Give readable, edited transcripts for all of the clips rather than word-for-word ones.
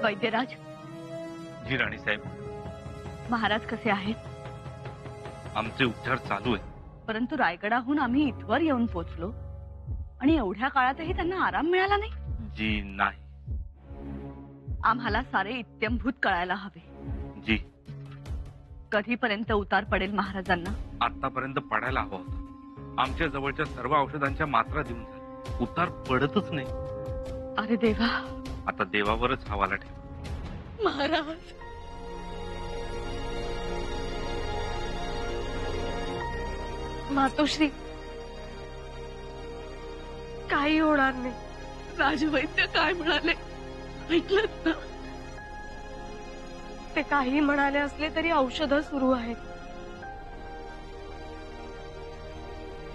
वैद्यराज, जी राणी साहेब, महाराज कसे आहेत? आमचे उपचार चालू आहे. परंतु रायगडाहून आम्ही इथवर येऊन पोचलो आणि एवढ्या काळातही त्यांना आराम मिळाला नाही. जी नाही. आम्हाला सारे इत्यंभूत कळायला हवे. जी. कधीपर्यंत उतार पडेल महाराजांना? आतापर्यंत पडायला हवा होता. आमच्या जवळच्या सर्व औषधांच्या मात्रा देऊन झाल्या, उतार पडतच नाही. अरे देवा, आता देवावरच हवाला ठेवा. महाराज, मातोश्री, काही होणार नाही. राजवैद्य काय म्हणाले ऐकलत ना? ते काही म्हणाले असले तरी औषधं सुरू आहेत.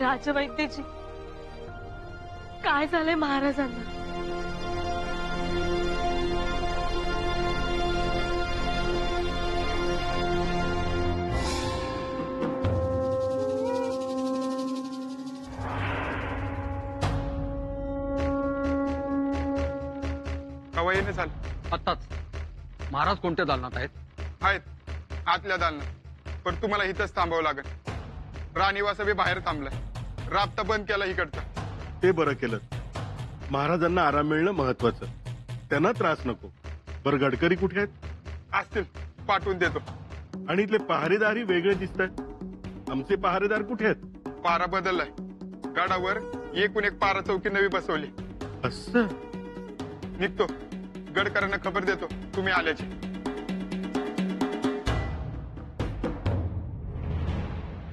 राजवैद्यजी, काय झालंय महाराजांना? कवायेने चाल. आत्ताच. महाराज कोणत्या दालनात आहेत? आहेत आतल्या दालनात, पण तुम्हाला इथंच थांबावं लागेल. राणीवास बी बाहेर थांबलाय. राबता बंद केला इकडचा. ते बरं केलं. महाराजांना आराम मिळणं महत्वाचं. त्यांना त्रास नको. बरं, गडकरी कुठे आहेत? असतील, पाठवून देतो. आणि इथले पहारेदारही वेगळे दिसत आहेत. आमचे पहारेदार कुठे आहेत? पारा बदललाय. गडावर एकूण एक पारा चौकी नवी बसवली. असं? निघतो. गडकरांना खबर देतो तुम्ही आल्याची.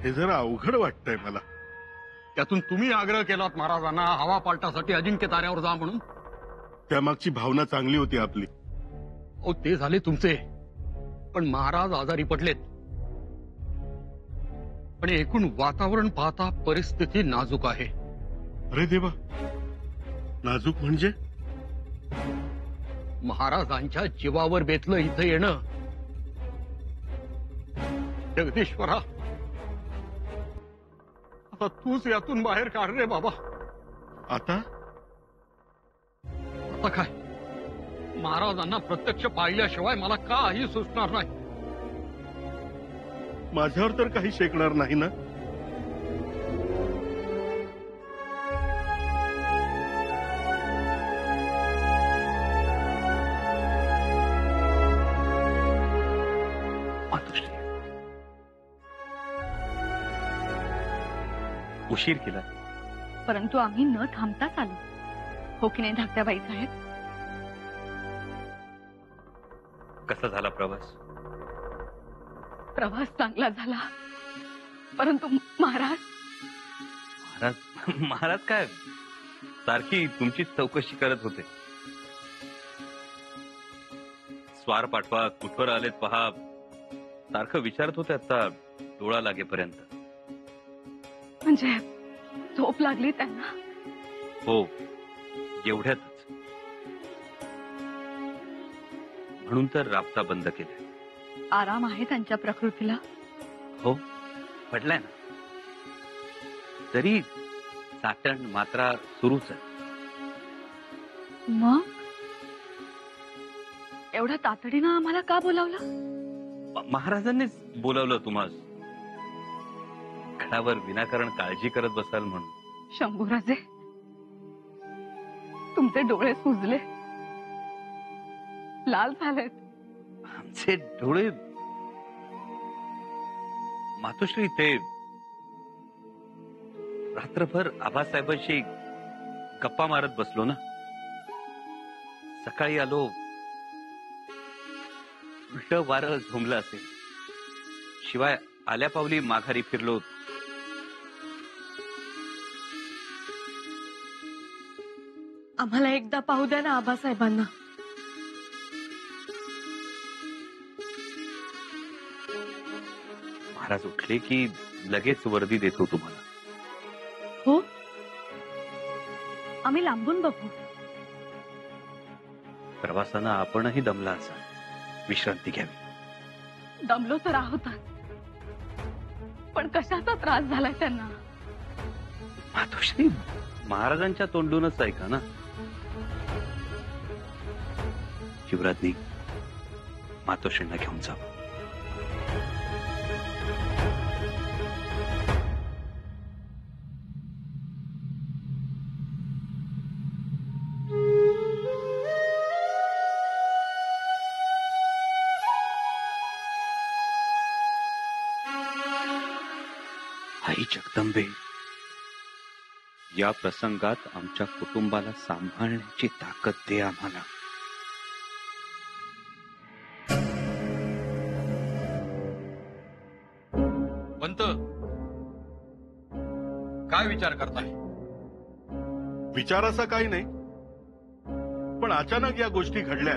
हे जरा अवघड वाटतंय मला. त्यातून तुम्ही आग्रह केलात महाराजांना हवा पालटासाठी अजिंक्य ताऱ्यावर जा म्हणून. त्यामागची भावना चांगली होती आपली. ओ, ते झाले तुमचे, पण महाराज आजारी पडलेत. पण एकूण वातावरण पाहता परिस्थिती नाजूक आहे. अरे देवा, नाजूक म्हणजे? महाराजांच्या जीवावर बेतलं इथं येणं. जगदीश्वरा, आता तूच यातून बाहेर काढ रे बाबा. आता आता काय? महाराजांना प्रत्यक्ष पाहिल्याशिवाय मला काही सुचणार नाही. माझ्यावर तर काही शेकणार नाही ना? उशीर केला, परंतु आम्ही न थांबताच आलो. हो की नाही धाकट्याबाई साहेब? कसा झाला प्रवास? प्रवास चांगला झाला, परंतु महाराज. महाराज महाराज काय सारखी तुमची चौकशी करत होते. स्वार पाठवा, कुठवर आलेत पहा, सारखं विचारत होते. आता डोळा लागेपर्यंत. म्हणजे झोप लागली त्यांना? हो, एवढ्यातच. म्हणून तर राबता बंद केलाय. आराम आहे त्यांच्या प्रकृतीला? हो, पडलाय ना. तरी साठण मात्रा सुरूच आहे. मग एवढ्या तातडीनं आम्हाला का बोलावलं? महाराजांनीच बोलावलं तुम्हाला. गडावर विनाकारण काळजी करत बसाल म्हणून. शंभूराजे, तुमचे डोळे सुजले, लाल झालेत. आमचे डोळे? मातोश्री, ते रात्रभर आबासाहेबांशी गप्पा मारत बसलो ना. सकाळी आलो, उलट वारं झोंबलं असेल. शिवाय आल्या पावली माघारी फिरलो. आम्हाला एकदा पाहू द्या ना आबासाहेबांना. महाराज उठले की लगेच वर्दी देतो तुम्हाला. हो, आम्ही लांबून बघू. प्रवासानं आपणही दमला असाल, विश्रांती घ्यावी. दमलो तर आहोतच, पण कशाचा त्रास झालाय त्यांना? मातोश्री, महाराजांच्या तोंडूनच ऐका ना. शिवराजनी मातोश्रींना घेऊन जावं. आई जगदंबे, या प्रसंगात आमच्या कुटुंबाला सांभाळण्याची ताकद दे आम्हाला. पंत, काय विचार करताय? विचार असा काही नाही, पण अचानक या गोष्टी घडल्या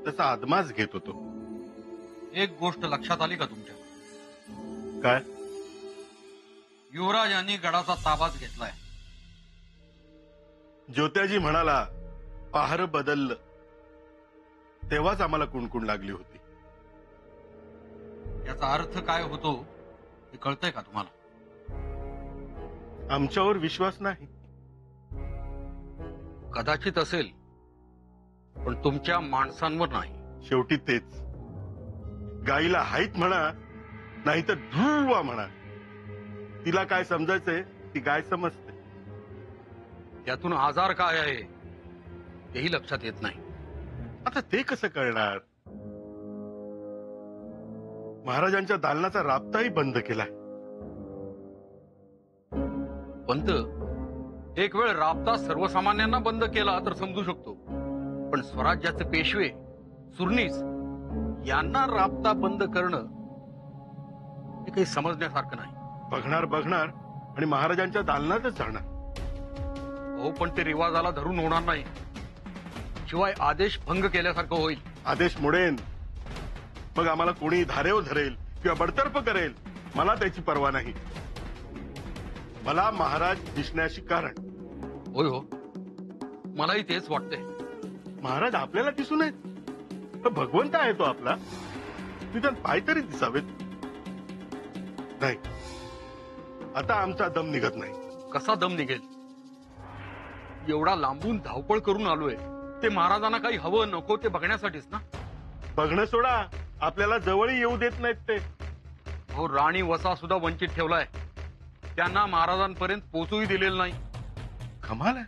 त्याचा आदमास घेत होतो. एक गोष्ट लक्षात आली का तुमच्या? काय? युवराज यांनी गडाचा ताबाच घेतलाय. ज्योत्याजी म्हणाला पहार बदललं तेव्हाच आम्हाला कुणकुण लागली होती. याचा अर्थ काय होतो हे कळतंय का तुम्हाला? आमच्यावर विश्वास नाही. कदाचित असेल, पण तुमच्या माणसांवर नाही. शेवटी तेच. गाईला हाईत म्हणा नाही तर ढुळवा म्हणा, तिला काय समजायचंय ती गाय समजते. त्यातून आजार काय आहे तेही लक्षात येत नाही. आता ते कसं कळणार? महाराजांच्या दालनाचा राबताही बंद केलाय. पंत, एक वेळ राबता सर्वसामान्यांना बंद केला तर समजू शकतो, पण स्वराज्याचे पेशवे, सुरनीस यांना राबता बंद करणं हे काही समजण्यासारखं नाही. बघणार आणि महाराजांच्या दालनातच जाणार. हो, पण ते रिवाजाला धरून होणार नाही. शिवाय आदेश भंग केल्यासारखं होईल. आदेश मोडेन, मग आम्हाला कोणी धारेव धरेल किंवा बडतर्फ करेल, मला त्याची पर्वा नाही. मला महाराज दिसण्याशी कारण. होय हो, मलाही तेच वाटतंय. महाराज आपल्याला दिसू नयेत, तर भगवंत आहे तो आपला, निदान पाय तरी दिसावेत. नाही, आता आमचा दम निघत नाही. कसा दम निघेल? एवढा लांबून धावपळ करून आलोय, ते महाराजांना काही हवं नको ते बघण्यासाठीच ना. बघणं सोडा, आपल्याला जवळही येऊ देत नाहीत ते. हो, राणी वसा सुद्धा वंचित ठेवलाय. त्यांना महाराजांपर्यंत पोचूही दिलेलं नाही. कमाल आहे.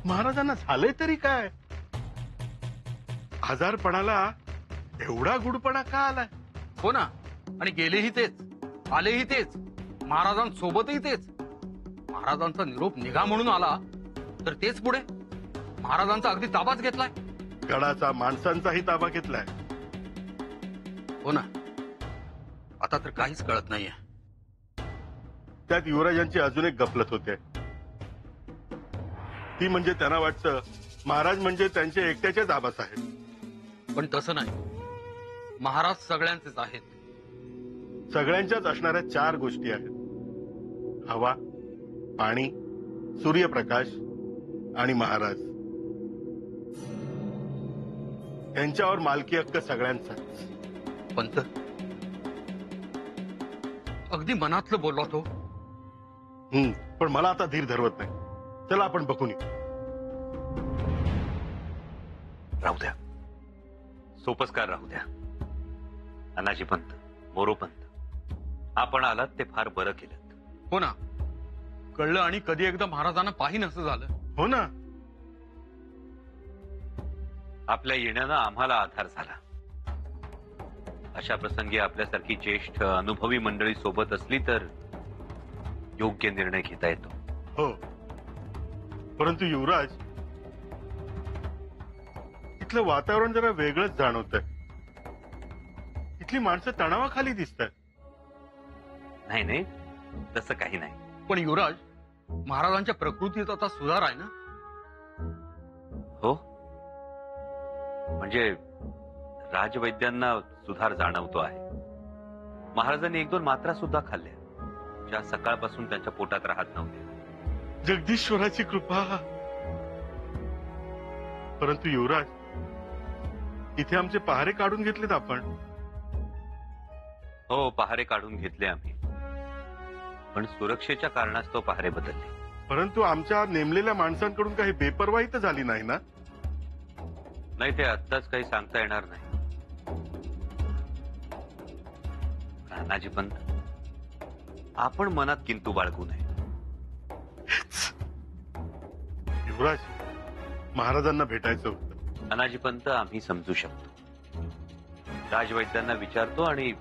महाराजांना झालंय तरी काय? आजारपणाला एवढा गुडपणा का आलाय? हो ना, आणि गेलेही तेच, आलेही तेच, महाराजांसोबतही तेच. महाराजांचा निरोप निघा म्हणून आला तर तेच पुढे महाराजांचा अगदी ताबाच घेतलाय. गडाचा माणसांचाही ताबा घेतलाय. हो ना, आता तर काहीच कळत नाहीये. त्यात युवराजांची अजून एक गफलत होते. ती म्हणजे त्यांना वाटतं महाराज म्हणजे त्यांचे एकट्याच्याच आबास आहेत. पण तसं नाही, महाराज सगळ्यांचेच आहेत. सगळ्यांच्याच असणाऱ्या 4 गोष्टी आहेत: हवा, पाणी, सूर्यप्रकाश आणि महाराज. यांच्यावर मालकी हक्क सगळ्यांचाच. पंत, अगदी मनातलं बोलला तो. पण मला आता धीर धरवत नाही. चला आपण बघून येऊ. राहू द्या, सोपस्कार राहू द्या. अनाजी पंत, मोरो पंत, आपण आलात ते फार बरं केलं. हो ना, कळलं. आणि कधी एकदा महाराजांना पाहिन असं झालं. हो ना, आपल्या येण्यानं आम्हाला आधार झाला. अशा प्रसंगी आपल्यासारखी ज्येष्ठ अनुभवी मंडळी सोबत असली तर योग्य निर्णय घेता येतो. हो, परंतु युवराज, इथलं वातावरण जरा वेगळंच जाणवतंय. इथली माणसं तणावाखाली दिसतात. नाही नाही, तसं काही नाही. पण युवराज, महाराजांच्या प्रकृतीत आता सुधार आहे ना? हो, म्हणजे राजवैद्यांना सुधार जाणवतो आहे. महाराजांनी 1-2 मात्रा सुद्धा खाल्ल्या, ज्या सकाळपासून त्यांच्या पोटात राहत नव्हत्या. जगदीश्वराची कृपा. परंतु युवराज, इथे आमचे पहारे काढून घेतलेत आपण. हो, पहारे काढून घेतले आम्ही, पण सुरक्षेच्या कारणास्तव पहारे बदलले. परंतु आमच्या नेमलेल्या माणसांकडून काही बेपर्वाही तर झाली नाही ना? नाही ते आत्ताच काही सांगता येणार नाही. नानाजी पंत, आपण मनात किंतु बाळगू नये. युवराज, महाराजांना भेटायचं होतं. नानाजी पंत, आम्ही समजू शकतो. राजवैद्यांना विचारतो आणि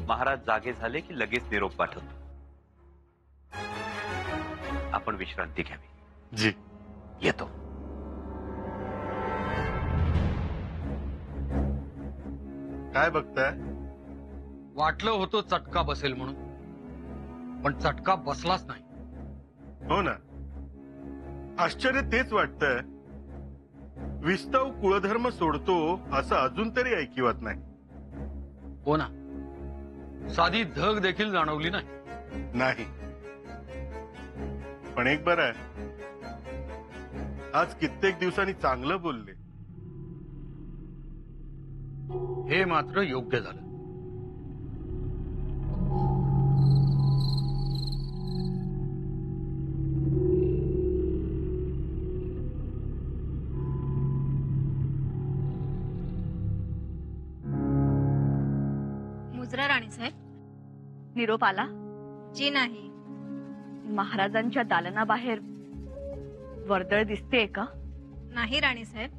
महाराज जागे झाले की लगेच निरोप पाठवतो. आपण विश्रांती घ्यावी. जी. येतो. काय बघताय? वाटलं होतं चटका बसेल म्हणून, पण चटका बसलाच नाही. हो ना, आश्चर्य तेच वाटतंय. विस्तव कुळधर्म सोडतो असं अजून तरी ऐकिवत नाही. हो ना, साधी धग देखील जाणवली नाही. नाही, पण एक बरं आहे, आज कित्येक दिवसांनी चांगलं बोलले. हे मात्र योग्य झालं. मुजरा राणीसाहेब. निरोप आला? जी नाही. महाराजांच्या दालनाबाहेर वर्दळ दिसतेय का? नाही राणीसाहेब.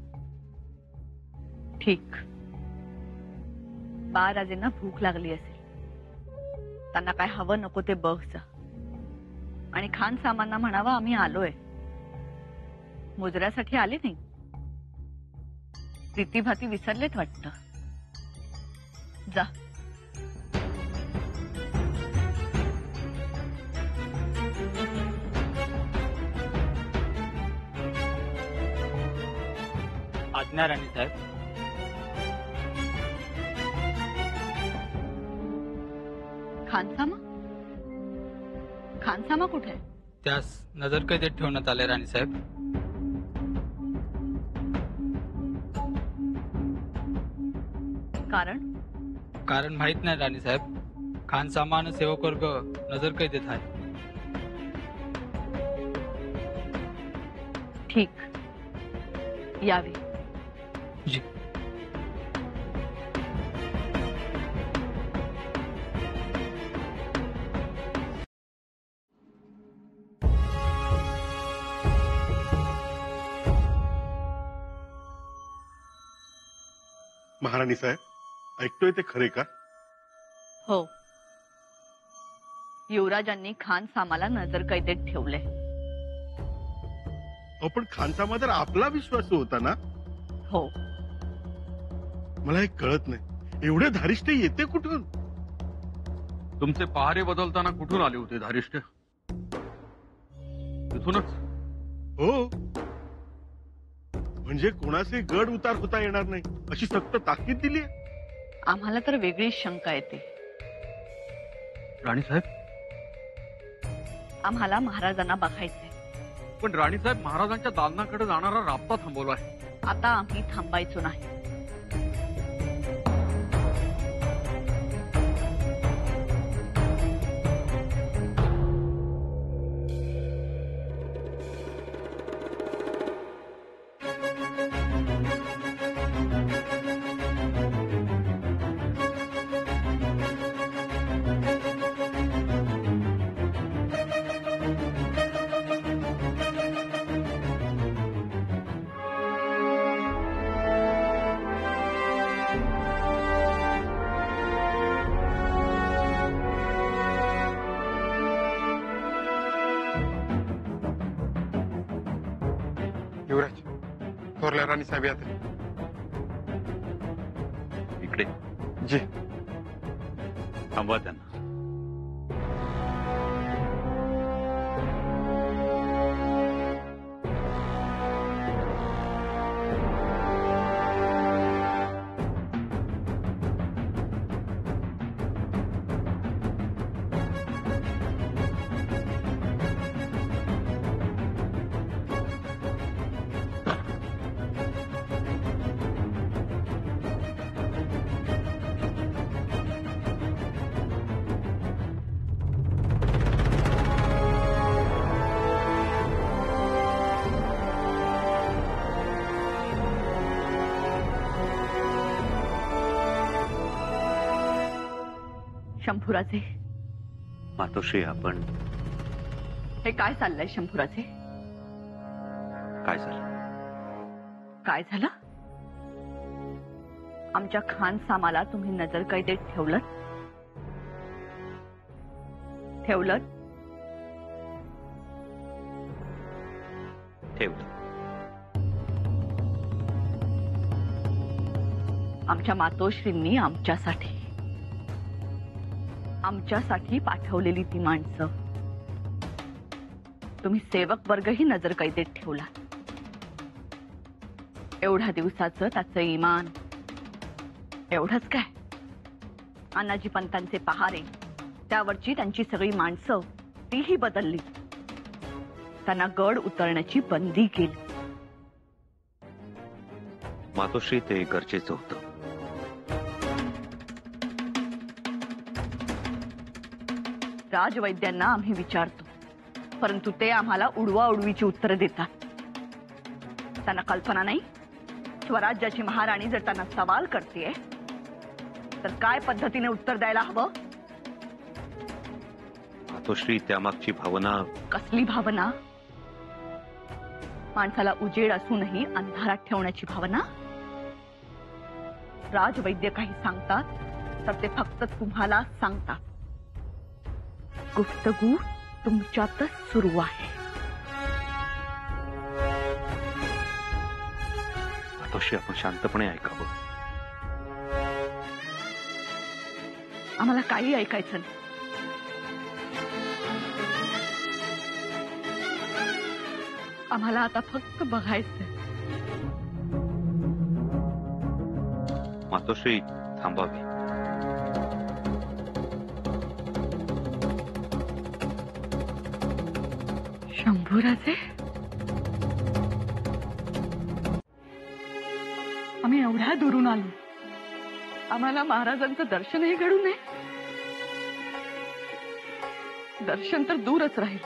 ठीक. बाळराजेंना भूक लागली असेल. त्यांना काय हवं नको ते बघ जा. आणि खान सामांना म्हणावा आम्ही आलोय. मुजऱ्यासाठी आले नाही. प्रीतीभाती विसरलेत वाटतं. जा. आज्ञा राणीसाहेब. खानसामा? खानसामा कुठे? त्यास नजरकैदेत ठेवण्यात आले राणीसाहेब. कारण माहित नाही राणीसाहेब. खानसामा आणि सेवक वर्ग नजरकैदेत आहे. ठीक. यावे. जी. महाराणी साहेब, ऐकतोय ते खरे का? हो. युवराजांनी खान सामाला नजर कैदेत ठेवलंय. पण खानसामा तर आपला विश्वास होता ना? हो. मला हे कळत नाही, एवढे धारिष्ट येते कुठून? तुमचे पहारे बदलताना कुठून आले होते धारिष्ट? तिथूनच. हो, म्हणजे कोणाचे गड उतार होता येणार नाही अशी सक्त ताकीद दिली. आम्हाला तर वेगळीच शंका येते. राणीसाहेब, आम्हाला महाराजांना बघायचंय. पण राणीसाहेब, महाराजांच्या दालनाकडे जाणारा राबता थांबवला आहे. आता आम्ही थांबायचो नाही. युवराज, थोरल्या राणी साहेब यात. इकडे जी. थांबवा त्यांना. शंभूराजे, मातोश्री आपण हे काय चाललंय शंभूराजे? काय झालं? काय झालं? आमच्या खान सामाला तुम्ही नजर कैदेत ठेवलं? ठेवलं. आमच्या मातोश्रींनी आमच्यासाठी पाठवलेली ती माणसं तुम्ही सेवक वर्गही नजर कैदेत ठेवला. एवढ्या दिवसाचं त्याचं इमान, एवढंच काय? अण्णाजी पंतांचे पहारे, त्यावरची त्यांची सगळी माणसं तीही बदलली. त्यांना गड उतरण्याची बंदी केली. मातोश्री ते गरजेचं होतं. राजवैद्यांना आम्ही विचारतो, परंतु ते आम्हाला उडवाउडवीची उत्तरं देतात. त्यांना कल्पना नाही, स्वराज्याची महाराणी जर त्यांना सवाल करतेय तर काय पद्धतीने उत्तर द्यायला हवं? मातोश्री त्यामागची भावना. कसली भावना? माणसाला उजेड असूनही अंधारात ठेवण्याची भावना? राजवैद्य काही सांगतात तर ते फक्त तुम्हाला सांगतात. गुप्तगू तुमच्यातच सुरू आहे. मातोश्री आपण शांतपणे ऐकावं. आम्हाला काही ऐकायचं नाही. आम्हाला आता फक्त बघायचंय. मातोश्री थांबावी. शंभूराजे, आम्ही एवढ्या दुरून आलो, आम्हाला महाराजांचं दर्शनही घडू नये. दर्शन तर दूरच राहील.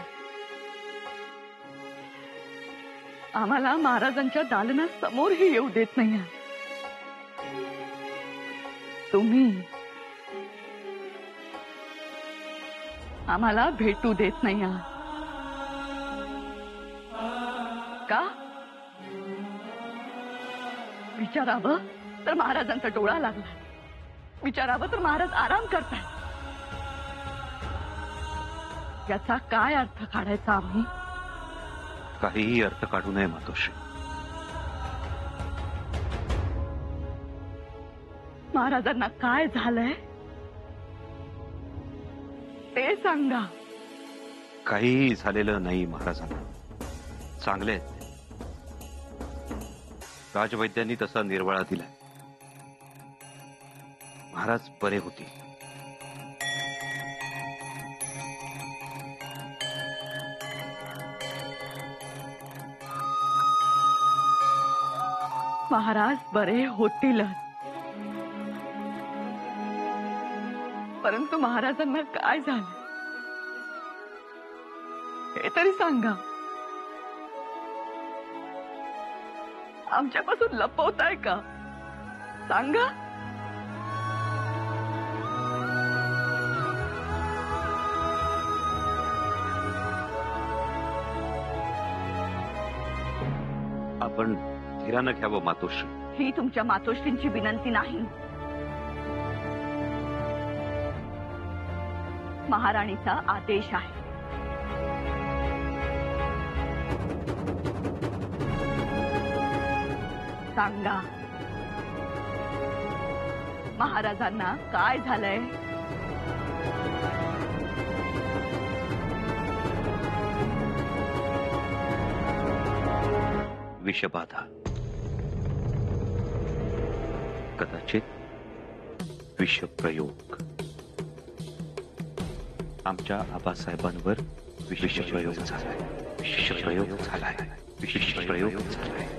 आम्हाला महाराजांच्या दालनासमोरही येऊ देत नाही. तुम्ही आम्हाला भेटू देत नाही आहात का? विचारावं तर महाराजांचा डोळा लागला, विचारावं तर महाराज आराम करतायत. याचा काय अर्थ काढायचा आम्ही? काहीही अर्थ काढू नये मातोश्री. महाराजांना काय झालंय ते सांगा. काहीही झालेलं नाही महाराजांना. चांगले आहेत. राजवैद्यांनी तसा निर्वाळा दिलाय. महाराज बरे होतील. महाराज बरे होतीलच, परंतु महाराजांना काय झालं हे तरी सांगा. आमच्यापासून लपवताय का? सांगा. आपण धीरानं घ्यावं मातोश्री. ही तुमच्या मातोश्रींची विनंती नाही. महाराणीचा आदेश आहे. सांगा, महाराजांना काय झालंय? विषबाधा, कदाचित विषप्रयोग. आमच्या आबासाहेबांवर विषप्रयोग झालाय. विषप्रयोग झालाय. विषप्रयोग झालाय.